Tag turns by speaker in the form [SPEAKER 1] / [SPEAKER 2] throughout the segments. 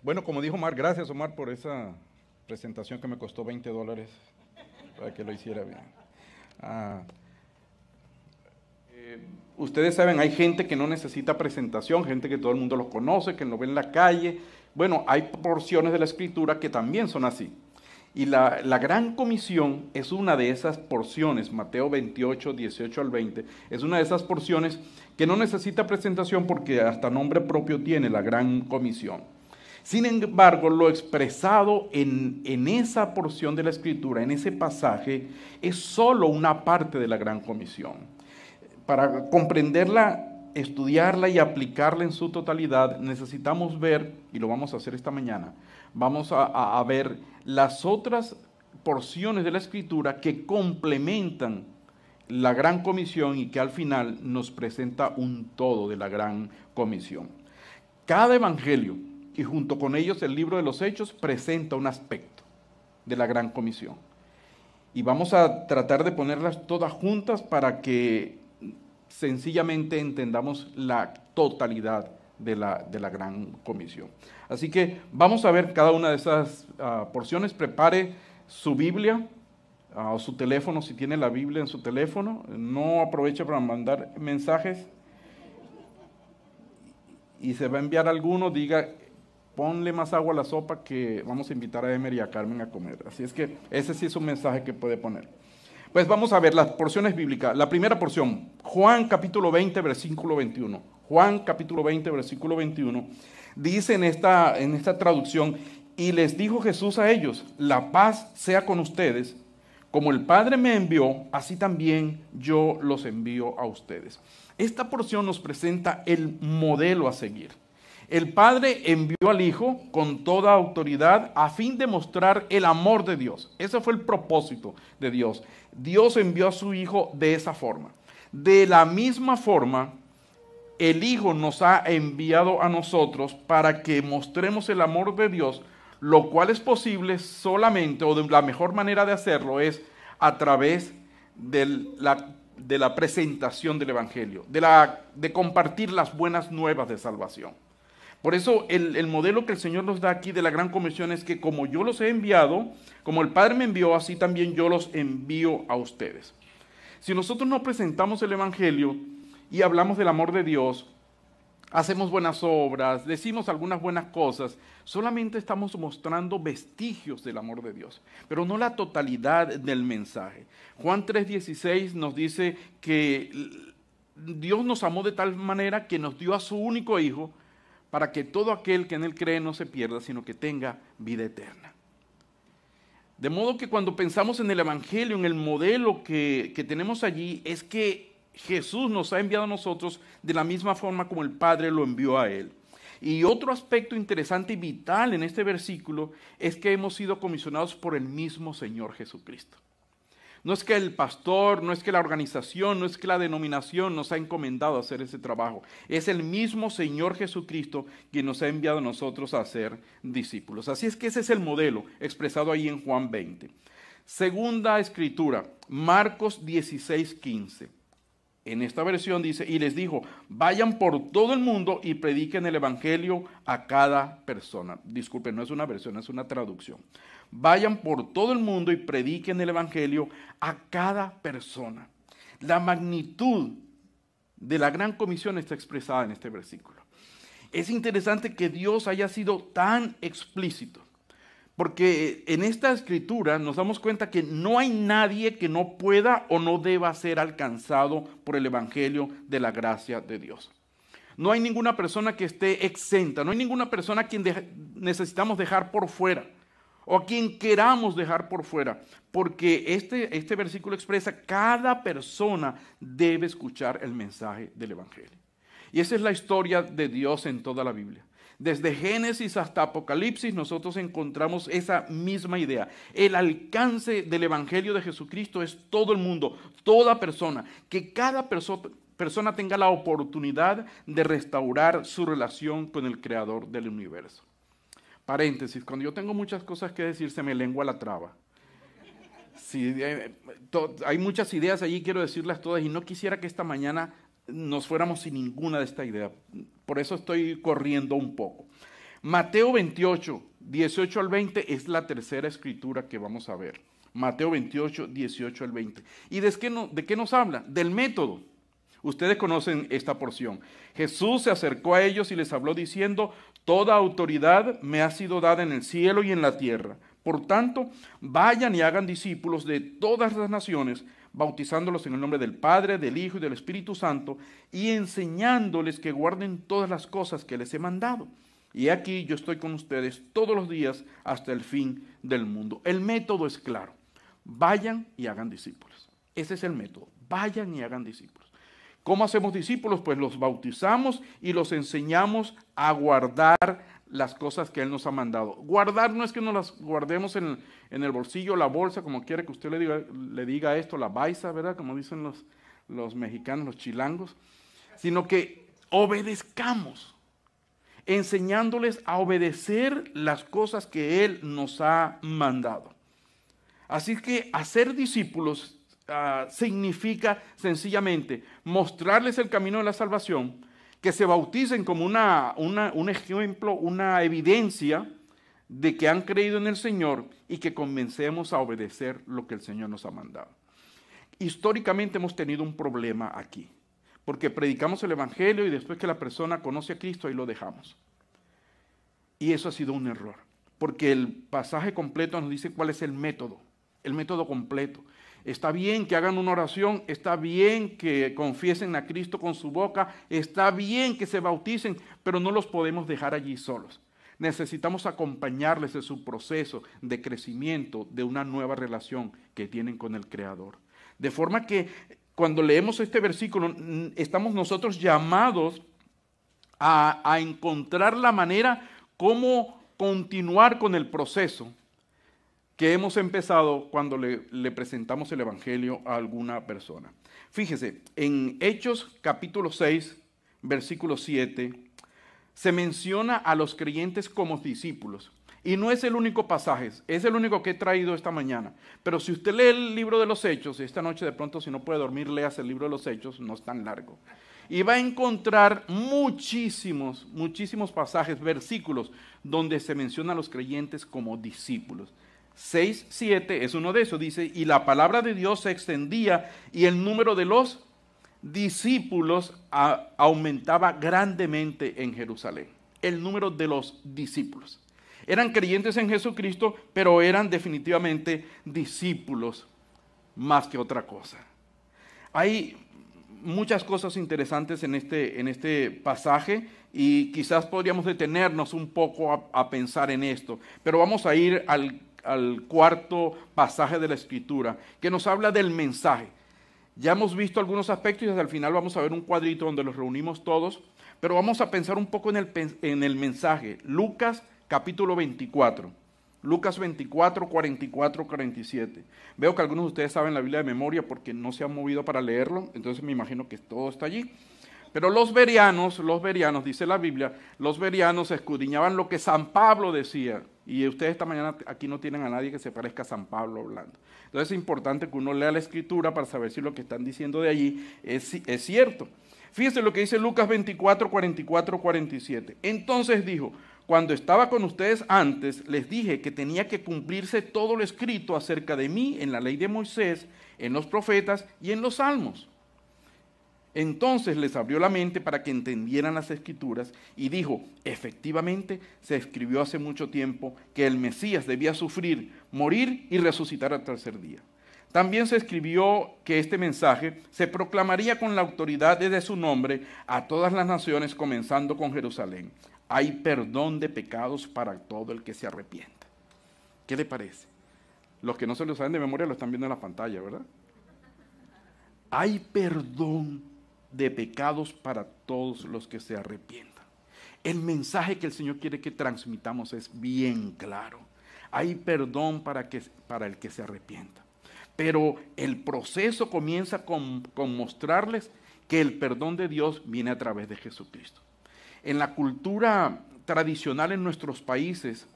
[SPEAKER 1] Bueno, como dijo Omar, gracias Omar por esa presentación que me costó $20 para que lo hiciera bien. Ah, Ustedes saben, hay gente que no necesita presentación, gente que todo el mundo los conoce, que lo ve en la calle. Bueno, hay porciones de la Escritura que también son así. Y la gran comisión es una de esas porciones, Mateo 28, 18 al 20, es una de esas porciones que no necesita presentación porque hasta nombre propio tiene la gran comisión. Sin embargo, lo expresado en esa porción de la Escritura, en ese pasaje, es solo una parte de la gran comisión. Para comprenderla, estudiarla y aplicarla en su totalidad, necesitamos ver, y lo vamos a hacer esta mañana, vamos a ver las otras porciones de la Escritura que complementan la gran comisión y que al final nos presenta un todo de la gran comisión. Cada evangelio, y junto con ellos el libro de los Hechos, presenta un aspecto de la gran comisión. Y vamos a tratar de ponerlas todas juntas para que sencillamente entendamos la totalidad de la gran comisión. Así que vamos a ver cada una de esas porciones. Prepare su Biblia o su teléfono, si tiene la Biblia en su teléfono. No aproveche para mandar mensajes. Y se va a enviar alguno, diga, ponle más agua a la sopa que vamos a invitar a Emer y a Carmen a comer. Así es que ese sí es un mensaje que puede poner. Pues vamos a ver las porciones bíblicas. La primera porción, Juan capítulo 20, versículo 21. Juan capítulo 20, versículo 21, dice en esta traducción, y les dijo Jesús a ellos, la paz sea con ustedes, como el Padre me envió, así también yo los envío a ustedes. Esta porción nos presenta el modelo a seguir. El Padre envió al Hijo con toda autoridad a fin de mostrar el amor de Dios. Ese fue el propósito de Dios. Dios envió a su Hijo de esa forma. De la misma forma, el Hijo nos ha enviado a nosotros para que mostremos el amor de Dios, lo cual es posible solamente, o de la mejor manera de hacerlo es a través de la presentación del Evangelio, de compartir las buenas nuevas de salvación. Por eso el modelo que el Señor nos da aquí de la gran comisión es que como yo los he enviado, como el Padre me envió, así también yo los envío a ustedes. Si nosotros no presentamos el Evangelio y hablamos del amor de Dios, hacemos buenas obras, decimos algunas buenas cosas, solamente estamos mostrando vestigios del amor de Dios, pero no la totalidad del mensaje. Juan 3:16 nos dice que Dios nos amó de tal manera que nos dio a su único Hijo, para que todo aquel que en Él cree no se pierda, sino que tenga vida eterna. De modo que cuando pensamos en el Evangelio, en el modelo que tenemos allí, es que Jesús nos ha enviado a nosotros de la misma forma como el Padre lo envió a Él. Y otro aspecto interesante y vital en este versículo es que hemos sido comisionados por el mismo Señor Jesucristo. No es que el pastor, no es que la organización, no es que la denominación nos ha encomendado a hacer ese trabajo. Es el mismo Señor Jesucristo quien nos ha enviado a nosotros a ser discípulos. Así es que ese es el modelo expresado ahí en Juan 20. Segunda escritura, Marcos 16:15. En esta versión dice, y les dijo, vayan por todo el mundo y prediquen el Evangelio a cada persona. Disculpen, no es una versión, es una traducción. Vayan por todo el mundo y prediquen el Evangelio a cada persona. La magnitud de la gran comisión está expresada en este versículo. Es interesante que Dios haya sido tan explícito, porque en esta escritura nos damos cuenta que no hay nadie que no pueda o no deba ser alcanzado por el Evangelio de la gracia de Dios. No hay ninguna persona que esté exenta, no hay ninguna persona a quien necesitamos dejar por fuera o a quien queramos dejar por fuera, porque este versículo expresa que cada persona debe escuchar el mensaje del Evangelio. Y esa es la historia de Dios en toda la Biblia. Desde Génesis hasta Apocalipsis nosotros encontramos esa misma idea. El alcance del Evangelio de Jesucristo es todo el mundo, toda persona, que cada persona tenga la oportunidad de restaurar su relación con el Creador del universo. Paréntesis, cuando yo tengo muchas cosas que decir se me lengua la traba. Sí, hay muchas ideas allí, quiero decirlas todas y no quisiera que esta mañana nos fuéramos sin ninguna de esta idea. Por eso estoy corriendo un poco. Mateo 28, 18 al 20 es la tercera escritura que vamos a ver. Mateo 28, 18 al 20. ¿Y de qué nos habla? Del método. Ustedes conocen esta porción. Jesús se acercó a ellos y les habló diciendo: toda autoridad me ha sido dada en el cielo y en la tierra. Por tanto, vayan y hagan discípulos de todas las naciones, bautizándolos en el nombre del Padre, del Hijo y del Espíritu Santo, y enseñándoles que guarden todas las cosas que les he mandado. Y aquí yo estoy con ustedes todos los días hasta el fin del mundo. El método es claro. Vayan y hagan discípulos. Ese es el método. Vayan y hagan discípulos. ¿Cómo hacemos discípulos? Pues los bautizamos y los enseñamos a guardar las cosas que Él nos ha mandado. Guardar no es que nos las guardemos en el bolsillo, la bolsa, como quiere que usted le diga esto, la baisa, ¿verdad? Como dicen los mexicanos, los chilangos. Sino que obedezcamos, enseñándoles a obedecer las cosas que Él nos ha mandado. Así que hacer discípulos significa sencillamente mostrarles el camino de la salvación, que se bauticen como un ejemplo, una evidencia de que han creído en el Señor y que comencemos a obedecer lo que el Señor nos ha mandado. Históricamente hemos tenido un problema aquí, porque predicamos el Evangelio y después que la persona conoce a Cristo, ahí lo dejamos. Y eso ha sido un error, porque el pasaje completo nos dice cuál es el método completo. Está bien que hagan una oración, está bien que confiesen a Cristo con su boca, está bien que se bauticen, pero no los podemos dejar allí solos. Necesitamos acompañarles en su proceso de crecimiento, de una nueva relación que tienen con el Creador. De forma que cuando leemos este versículo, estamos nosotros llamados a encontrar la manera cómo continuar con el proceso que hemos empezado cuando le presentamos el Evangelio a alguna persona. Fíjese, en Hechos capítulo 6, versículo 7, se menciona a los creyentes como discípulos. Y no es el único pasaje, es el único que he traído esta mañana. Pero si usted lee el libro de los Hechos, esta noche de pronto si no puede dormir, léase el libro de los Hechos, no es tan largo. Y va a encontrar muchísimos pasajes, versículos, donde se menciona a los creyentes como discípulos. 6, 7 es uno de esos, dice, y la palabra de Dios se extendía y el número de los discípulos aumentaba grandemente en Jerusalén. El número de los discípulos. Eran creyentes en Jesucristo, pero eran definitivamente discípulos más que otra cosa. Hay muchas cosas interesantes en este pasaje y quizás podríamos detenernos un poco a pensar en esto, pero vamos a ir al cuarto pasaje de la Escritura, que nos habla del mensaje. Ya hemos visto algunos aspectos y hasta el final vamos a ver un cuadrito donde los reunimos todos, pero vamos a pensar un poco en el mensaje. Lucas capítulo 24. Lucas 24, 44, 47. Veo que algunos de ustedes saben la Biblia de memoria porque no se han movido para leerlo, entonces me imagino que todo está allí. Pero los bereanos, dice la Biblia, los bereanos escudriñaban lo que San Pablo decía. Y ustedes esta mañana aquí no tienen a nadie que se parezca a San Pablo hablando. Entonces es importante que uno lea la Escritura para saber si lo que están diciendo de allí es cierto. Fíjense lo que dice Lucas 24, 44, 47. Entonces dijo: cuando estaba con ustedes antes, les dije que tenía que cumplirse todo lo escrito acerca de mí en la ley de Moisés, en los profetas y en los salmos. Entonces les abrió la mente para que entendieran las Escrituras y dijo: efectivamente se escribió hace mucho tiempo que el Mesías debía sufrir, morir y resucitar al tercer día. También se escribió que este mensaje se proclamaría con la autoridad desde su nombre a todas las naciones, comenzando con Jerusalén. Hay perdón de pecados para todo el que se arrepienta. ¿Qué le parece? Los que no se lo saben de memoria lo están viendo en la pantalla, ¿verdad? Hay perdón de pecados para todos los que se arrepientan. El mensaje que el Señor quiere que transmitamos es bien claro. Hay perdón para el que se arrepienta. Pero el proceso comienza con mostrarles que el perdón de Dios viene a través de Jesucristo. En la cultura tradicional en nuestros países,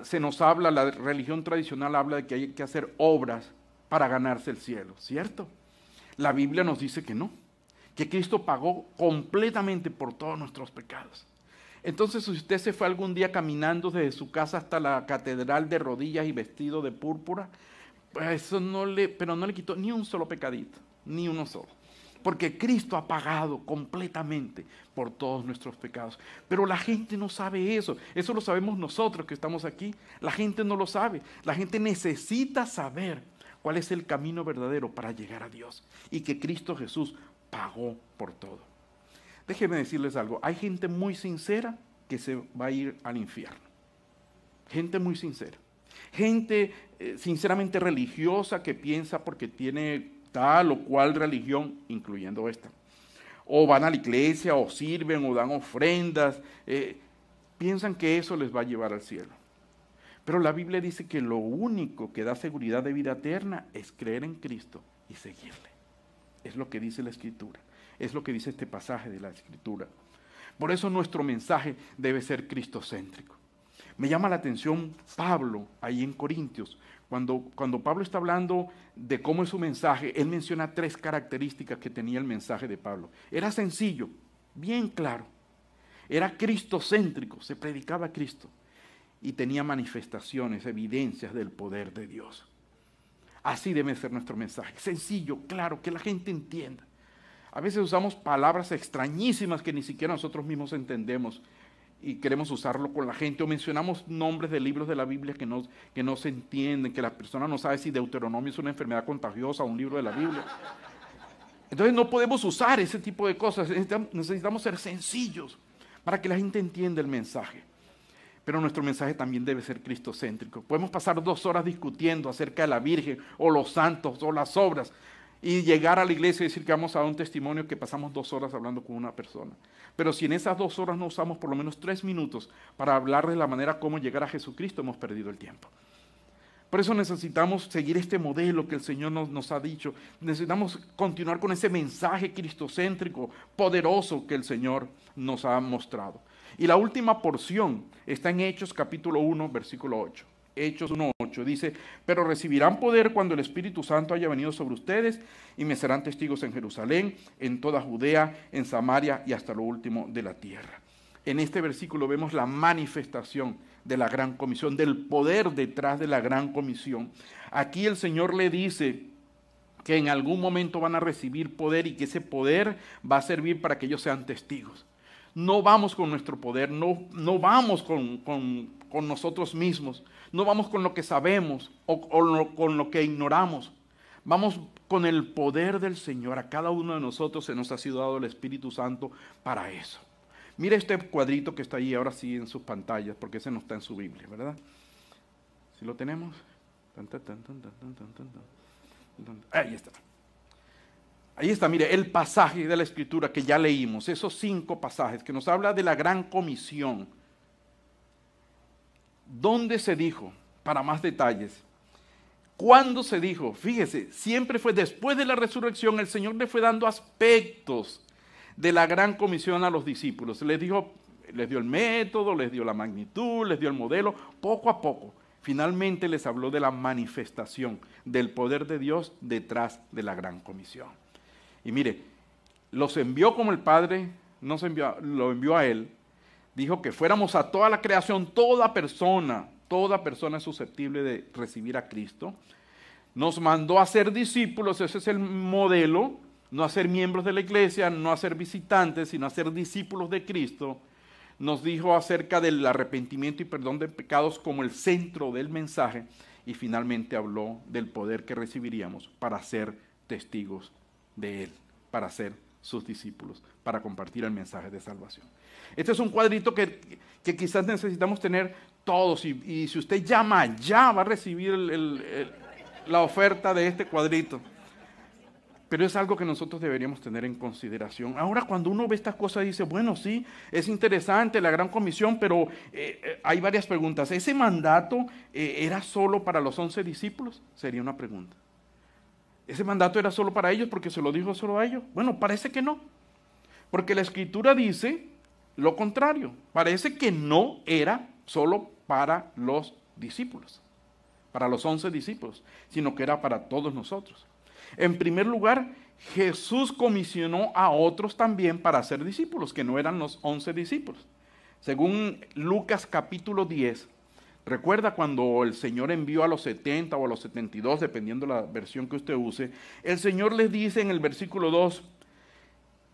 [SPEAKER 1] se nos habla, la religión tradicional habla de que hay que hacer obras para ganarse el cielo, ¿cierto? La Biblia nos dice que no, que Cristo pagó completamente por todos nuestros pecados. Entonces, si usted se fue algún día caminando desde su casa hasta la catedral de rodillas y vestido de púrpura, pues eso no le quitó ni un solo pecadito, ni uno solo. Porque Cristo ha pagado completamente por todos nuestros pecados. Pero la gente no sabe eso. Eso lo sabemos nosotros que estamos aquí. La gente no lo sabe. La gente necesita saber cuál es el camino verdadero para llegar a Dios. Y que Cristo Jesús pagó por todo. Déjenme decirles algo. Hay gente muy sincera que se va a ir al infierno. Gente muy sincera. Gente sinceramente religiosa que piensa porque tiene tal o cual religión, incluyendo esta. O van a la iglesia, o sirven, o dan ofrendas. Piensan que eso les va a llevar al cielo. Pero la Biblia dice que lo único que da seguridad de vida eterna es creer en Cristo y seguirle. Es lo que dice la Escritura. Es lo que dice este pasaje de la Escritura. Por eso nuestro mensaje debe ser cristocéntrico. Me llama la atención Pablo, ahí en Corintios. Cuando Pablo está hablando de cómo es su mensaje, él menciona 3 características que tenía el mensaje de Pablo. Era sencillo, bien claro. Era cristocéntrico, se predicaba a Cristo. Y tenía manifestaciones, evidencias del poder de Dios. Así debe ser nuestro mensaje. Sencillo, claro, que la gente entienda. A veces usamos palabras extrañísimas que ni siquiera nosotros mismos entendemos y queremos usarlo con la gente, o mencionamos nombres de libros de la Biblia que no se entienden, que la persona no sabe si Deuteronomio es una enfermedad contagiosa o un libro de la Biblia. Entonces no podemos usar ese tipo de cosas, necesitamos ser sencillos para que la gente entienda el mensaje. Pero nuestro mensaje también debe ser cristocéntrico. Podemos pasar 2 horas discutiendo acerca de la Virgen, o los santos, o las obras, y llegar a la iglesia y decir que vamos a dar un testimonio que pasamos 2 horas hablando con una persona. Pero si en esas 2 horas no usamos por lo menos 3 minutos para hablar de la manera como llegar a Jesucristo, hemos perdido el tiempo. Por eso necesitamos seguir este modelo que el Señor nos ha dicho. Necesitamos continuar con ese mensaje cristocéntrico, poderoso que el Señor nos ha mostrado. Y la última porción está en Hechos capítulo 1, versículo 8. Hechos 1:8 dice: pero recibirán poder cuando el Espíritu Santo haya venido sobre ustedes y me serán testigos en Jerusalén, en toda Judea, en Samaria y hasta lo último de la tierra. En este versículo vemos la manifestación de la gran comisión, del poder detrás de la gran comisión. Aquí el Señor le dice que en algún momento van a recibir poder y que ese poder va a servir para que ellos sean testigos. No vamos con nuestro poder, no vamos con nosotros mismos, no vamos con lo que sabemos o con lo que ignoramos. Vamos con el poder del Señor. A cada uno de nosotros se nos ha sido dado el Espíritu Santo para eso. Mira este cuadrito que está ahí ahora sí en sus pantallas, porque ese no está en su Biblia, ¿verdad? ¿Sí lo tenemos? Ahí está. Ahí está, mire, el pasaje de la Escritura que ya leímos, esos 5 pasajes que nos habla de la gran comisión. ¿Dónde se dijo? Para más detalles. ¿Cuándo se dijo? Fíjese, siempre fue después de la resurrección, el Señor le fue dando aspectos de la gran comisión a los discípulos. Les dio el método, les dio la magnitud, les dio el modelo, poco a poco. Finalmente les habló de la manifestación del poder de Dios detrás de la gran comisión. Y mire, los envió como el Padre lo envió a Él. Dijo que fuéramos a toda la creación, toda persona es susceptible de recibir a Cristo. Nos mandó a ser discípulos, ese es el modelo, no a ser miembros de la iglesia, no a ser visitantes, sino a ser discípulos de Cristo. Nos dijo acerca del arrepentimiento y perdón de pecados como el centro del mensaje, y finalmente habló del poder que recibiríamos para ser testigos de Él, para ser sus discípulos, para compartir el mensaje de salvación. Este es un cuadrito que quizás necesitamos tener todos, y si usted llama ya va a recibir la oferta de este cuadrito. Pero es algo que nosotros deberíamos tener en consideración. Ahora, cuando uno ve estas cosas, dice, bueno, sí, es interesante la gran comisión, pero hay varias preguntas. ¿Ese mandato era solo para los 11 discípulos? Sería una pregunta. ¿Ese mandato era solo para ellos porque se lo dijo solo a ellos? Bueno, parece que no. Porque la Escritura dice lo contrario. Parece que no era solo para los discípulos, para los 11 discípulos, sino que era para todos nosotros. En primer lugar, Jesús comisionó a otros también para ser discípulos, que no eran los 11 discípulos. Según Lucas capítulo 10, recuerda cuando el Señor envió a los 70 o a los 72, dependiendo la versión que usted use, el Señor les dice en el versículo 2,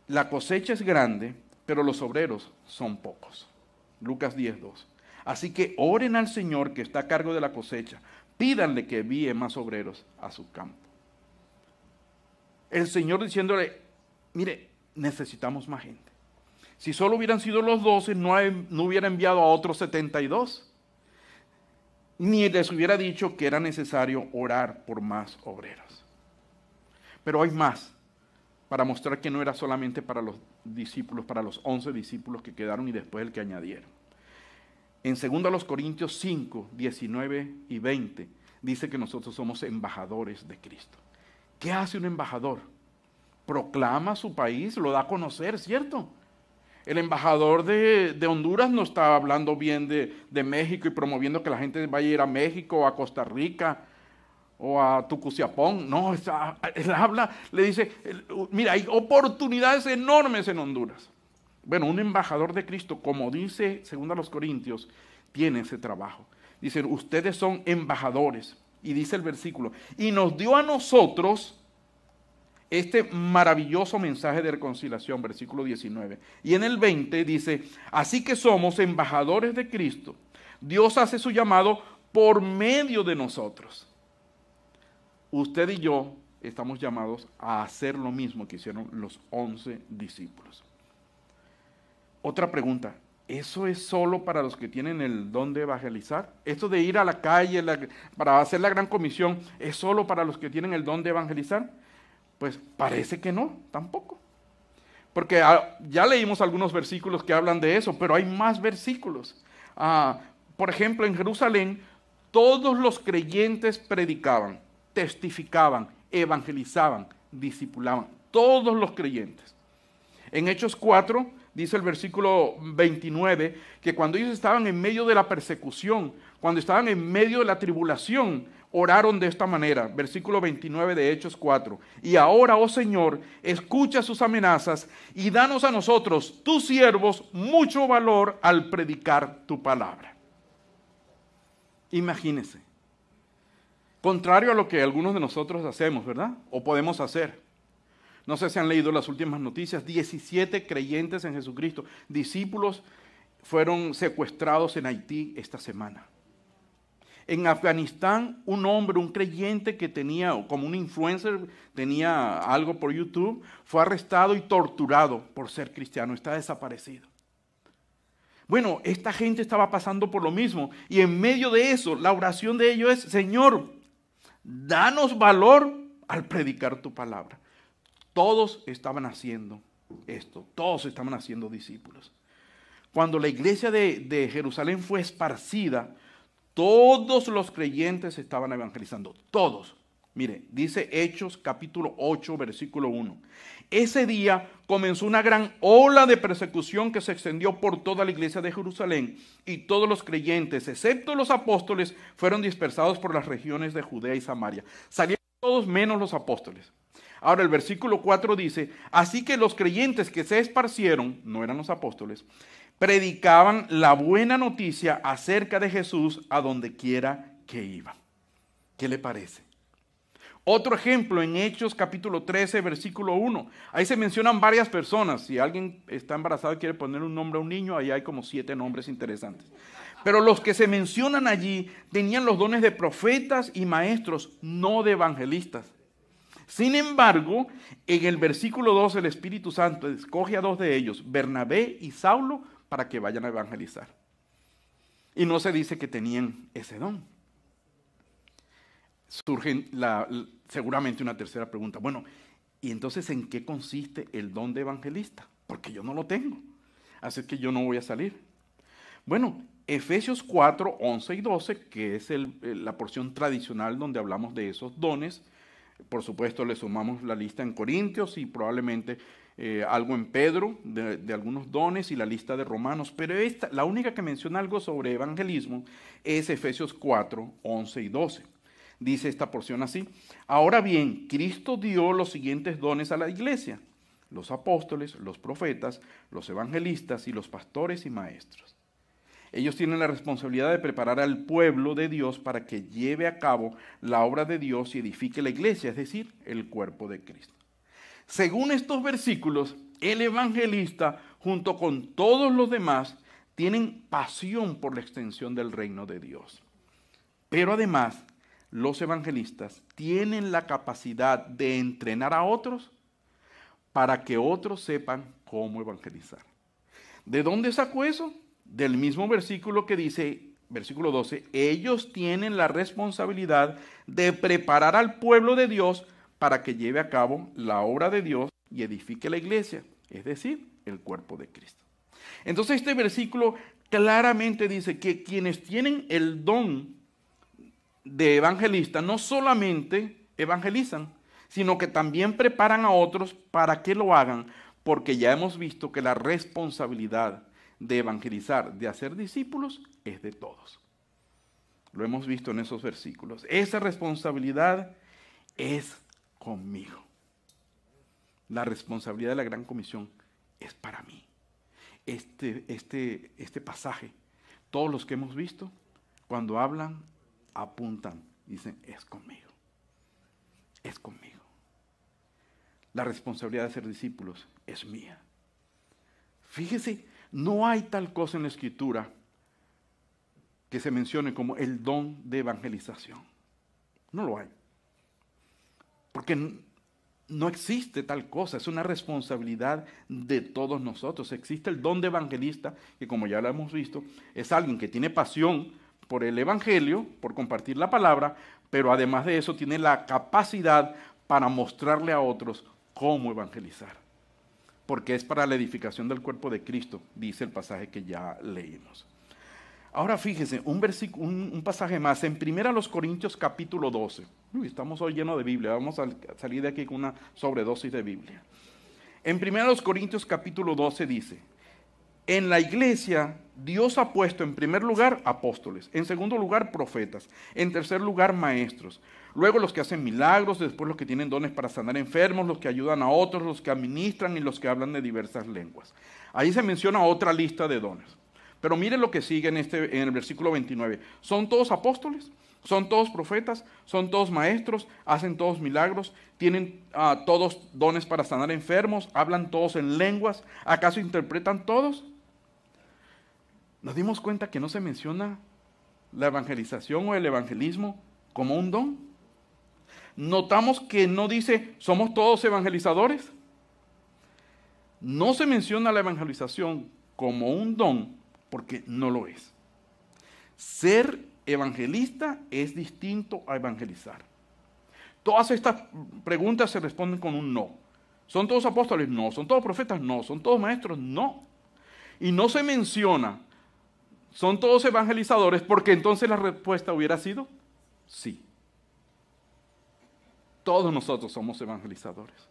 [SPEAKER 1] la cosecha es grande, pero los obreros son pocos. Lucas 10:2. Así que oren al Señor que está a cargo de la cosecha, pídanle que envíe más obreros a su campo. El Señor diciéndole, mire, necesitamos más gente. Si solo hubieran sido los 12, no hubiera enviado a otros 72. Ni les hubiera dicho que era necesario orar por más obreros. Pero hay más, para mostrar que no era solamente para los discípulos, para los 11 discípulos que quedaron y después el que añadieron. En 2 Corintios 5, 19 y 20, dice que nosotros somos embajadores de Cristo. ¿Qué hace un embajador? Proclama su país, lo da a conocer, ¿cierto? El embajador de Honduras no está hablando bien de México y promoviendo que la gente vaya a ir a México o a Costa Rica o a Tucuciapón. No, él habla, le dice, mira, hay oportunidades enormes en Honduras. Bueno, un embajador de Cristo, como dice 2 Corintios, tiene ese trabajo. Dicen, ustedes son embajadores. Y dice el versículo, y nos dio a nosotros este maravilloso mensaje de reconciliación, versículo 19. Y en el 20 dice, así que somos embajadores de Cristo. Dios hace su llamado por medio de nosotros. Usted y yo estamos llamados a hacer lo mismo que hicieron los 11 discípulos. Otra pregunta, ¿eso es solo para los que tienen el don de evangelizar? ¿Esto de ir a la calle para hacer la gran comisión es solo para los que tienen el don de evangelizar? Pues parece que no, tampoco. Porque ya leímos algunos versículos que hablan de eso, pero hay más versículos. Por ejemplo, en Jerusalén, todos los creyentes predicaban, testificaban, evangelizaban, discipulaban. Todos los creyentes. En Hechos 4, dice el versículo 29, que cuando ellos estaban en medio de la persecución, cuando estaban en medio de la tribulación, oraron de esta manera, versículo 29 de Hechos 4. Y ahora, oh Señor, escucha sus amenazas y danos a nosotros, tus siervos, mucho valor al predicar tu palabra. Imagínense. Contrario a lo que algunos de nosotros hacemos, ¿verdad? O podemos hacer. No sé si han leído las últimas noticias, 17 creyentes en Jesucristo, discípulos, fueron secuestrados en Haití esta semana. En Afganistán, un hombre, un creyente que tenía, como un influencer, tenía algo por YouTube, fue arrestado y torturado por ser cristiano, está desaparecido. Bueno, esta gente estaba pasando por lo mismo y en medio de eso, la oración de ellos es, Señor, danos valor al predicar tu palabra. Todos estaban haciendo esto, todos estaban haciendo discípulos. Cuando la iglesia de Jerusalén fue esparcida, todos los creyentes estaban evangelizando, todos. Mire, dice Hechos capítulo 8, versículo 1. Ese día comenzó una gran ola de persecución que se extendió por toda la iglesia de Jerusalén y todos los creyentes, excepto los apóstoles, fueron dispersados por las regiones de Judea y Samaria. Salieron todos menos los apóstoles. Ahora el versículo 4 dice, así que los creyentes que se esparcieron, no eran los apóstoles, predicaban la buena noticia acerca de Jesús a donde quiera que iban. ¿Qué le parece? Otro ejemplo en Hechos capítulo 13, versículo 1. Ahí se mencionan varias personas. Si alguien está embarazado y quiere poner un nombre a un niño, ahí hay como 7 nombres interesantes. Pero los que se mencionan allí tenían los dones de profetas y maestros, no de evangelistas. Sin embargo, en el versículo 2 el Espíritu Santo escoge a 2 de ellos, Bernabé y Saulo, para que vayan a evangelizar. Y no se dice que tenían ese don. Surge seguramente una tercera pregunta. Bueno, ¿y entonces en qué consiste el don de evangelista? Porque yo no lo tengo. Así que yo no voy a salir. Bueno, Efesios 4, 11 y 12, que es la porción tradicional donde hablamos de esos dones. Por supuesto, le sumamos la lista en Corintios y probablemente algo en Pedro de algunos dones y la lista de Romanos. Pero la única que menciona algo sobre evangelismo es Efesios 4, 11 y 12. Dice esta porción así. Ahora bien, Cristo dio los siguientes dones a la iglesia: los apóstoles, los profetas, los evangelistas y los pastores y maestros. Ellos tienen la responsabilidad de preparar al pueblo de Dios para que lleve a cabo la obra de Dios y edifique la iglesia, es decir, el cuerpo de Cristo. Según estos versículos, el evangelista, junto con todos los demás, tienen pasión por la extensión del reino de Dios. Pero además, los evangelistas tienen la capacidad de entrenar a otros para que otros sepan cómo evangelizar. ¿De dónde sacó eso? Del mismo versículo que dice, versículo 12, ellos tienen la responsabilidad de preparar al pueblo de Dios para que lleve a cabo la obra de Dios y edifique la iglesia, es decir, el cuerpo de Cristo. Entonces este versículo claramente dice que quienes tienen el don de evangelista no solamente evangelizan, sino que también preparan a otros para que lo hagan, porque ya hemos visto que la responsabilidad de evangelizar, de hacer discípulos, es de todos. Lo hemos visto en esos versículos. Esa responsabilidad es conmigo. La responsabilidad de la Gran Comisión es para mí. Este pasaje, todos los que hemos visto, cuando hablan, apuntan, dicen, es conmigo. Es conmigo. La responsabilidad de ser discípulos es mía. Fíjese, no hay tal cosa en la Escritura que se mencione como el don de evangelización. No lo hay. Porque no existe tal cosa, es una responsabilidad de todos nosotros. Existe el don de evangelista, que como ya lo hemos visto, es alguien que tiene pasión por el evangelio, por compartir la palabra, pero además de eso tiene la capacidad para mostrarle a otros cómo evangelizar. Porque es para la edificación del cuerpo de Cristo, dice el pasaje que ya leímos. Ahora fíjese, un pasaje más, en 1 Corintios capítulo 12. Estamos hoy llenos de Biblia, vamos a salir de aquí con una sobredosis de Biblia. En 1 Corintios capítulo 12 dice, en la iglesia Dios ha puesto en primer lugar apóstoles, en segundo lugar profetas, en tercer lugar maestros, luego los que hacen milagros, después los que tienen dones para sanar enfermos, los que ayudan a otros, los que administran y los que hablan de diversas lenguas. Ahí se menciona otra lista de dones. Pero miren lo que sigue en el versículo 29. ¿Son todos apóstoles? ¿Son todos profetas? ¿Son todos maestros? ¿Hacen todos milagros? ¿Tienen todos dones para sanar enfermos? ¿Hablan todos en lenguas? ¿Acaso interpretan todos? Nos dimos cuenta que no se menciona la evangelización o el evangelismo como un don. Notamos que no dice, ¿somos todos evangelizadores? No se menciona la evangelización como un don, porque no lo es. Ser evangelista es distinto a evangelizar. Todas estas preguntas se responden con un no. ¿Son todos apóstoles? No. ¿Son todos profetas? No. ¿Son todos maestros? No. Y no se menciona, ¿son todos evangelizadores? Porque entonces la respuesta hubiera sido sí. Todos nosotros somos evangelizadores.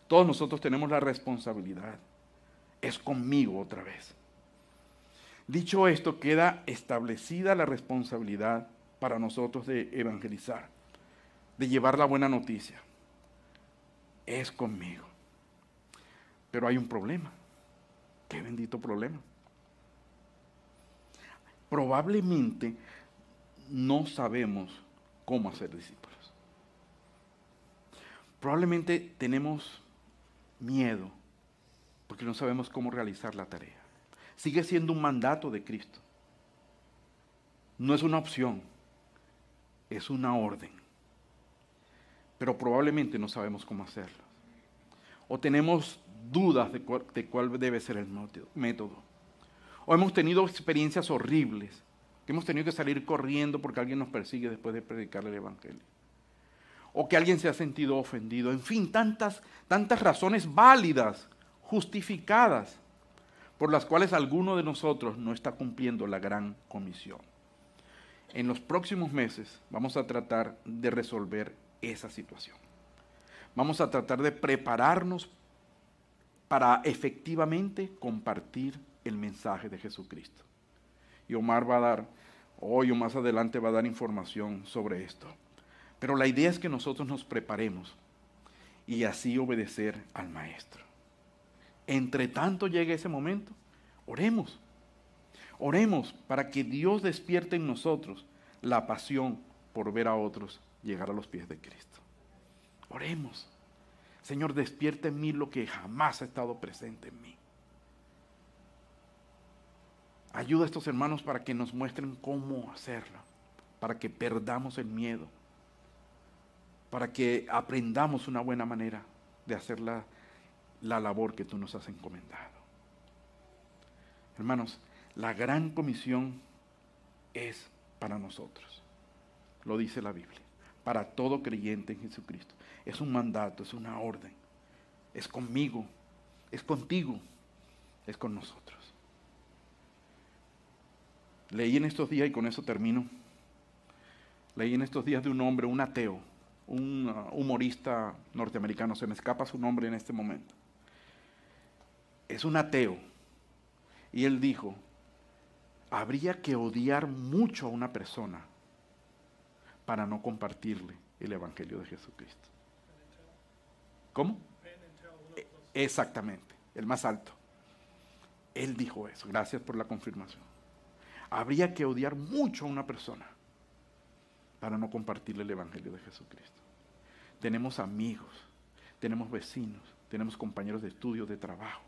[SPEAKER 1] Todos nosotros tenemos la responsabilidad. Es conmigo otra vez. Dicho esto, queda establecida la responsabilidad para nosotros de evangelizar, de llevar la buena noticia. Es conmigo. Pero hay un problema. Qué bendito problema. Probablemente no sabemos cómo hacer discípulos. Probablemente tenemos miedo porque no sabemos cómo realizar la tarea. Sigue siendo un mandato de Cristo. No es una opción, es una orden. Pero probablemente no sabemos cómo hacerlo. O tenemos dudas de cuál debe ser el método. O hemos tenido experiencias horribles, que hemos tenido que salir corriendo porque alguien nos persigue después de predicarle el evangelio. O que alguien se ha sentido ofendido. En fin, tantas razones válidas, justificadas, por las cuales alguno de nosotros no está cumpliendo la gran comisión. En los próximos meses vamos a tratar de resolver esa situación. Vamos a tratar de prepararnos para efectivamente compartir el mensaje de Jesucristo. Y Omar va a dar, hoy o más adelante va a dar información sobre esto. Pero la idea es que nosotros nos preparemos y así obedecer al Maestro. Entre tanto llegue ese momento, oremos. Oremos para que Dios despierte en nosotros la pasión por ver a otros llegar a los pies de Cristo. Oremos. Señor, despierta en mí lo que jamás ha estado presente en mí. Ayuda a estos hermanos para que nos muestren cómo hacerlo, para que perdamos el miedo, para que aprendamos una buena manera de hacer la labor que tú nos has encomendado. Hermanos, la gran comisión es para nosotros. Lo dice la Biblia. Para todo creyente en Jesucristo. Es un mandato, es una orden. Es conmigo, es contigo, es con nosotros. Leí en estos días, y con eso termino, leí en estos días de un hombre, un ateo, un humorista norteamericano, se me escapa su nombre en este momento. Es un ateo. Y él dijo, habría que odiar mucho a una persona para no compartirle el Evangelio de Jesucristo. ¿Cómo? Exactamente, el más alto. Él dijo eso, gracias por la confirmación. Habría que odiar mucho a una persona para no compartirle el Evangelio de Jesucristo. Tenemos amigos, tenemos vecinos, tenemos compañeros de estudio, de trabajo.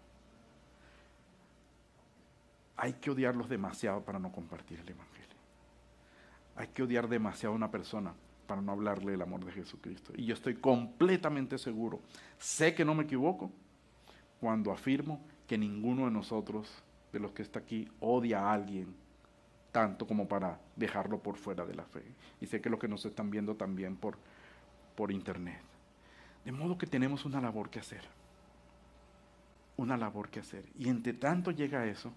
[SPEAKER 1] Hay que odiarlos demasiado para no compartir el Evangelio. Hay que odiar demasiado a una persona para no hablarle del amor de Jesucristo. Y yo estoy completamente seguro, sé que no me equivoco, cuando afirmo que ninguno de nosotros, de los que está aquí, odia a alguien tanto como para dejarlo por fuera de la fe. Y sé que los que nos están viendo también por internet. De modo que tenemos una labor que hacer. Una labor que hacer. Y entre tanto llega eso,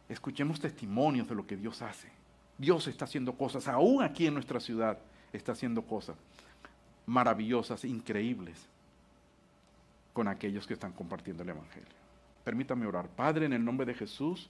[SPEAKER 1] escuchemos testimonios de lo que Dios hace. Dios está haciendo cosas, aún aquí en nuestra ciudad, está haciendo cosas maravillosas, increíbles, con aquellos que están compartiendo el Evangelio. Permítame orar. Padre, en el nombre de Jesús,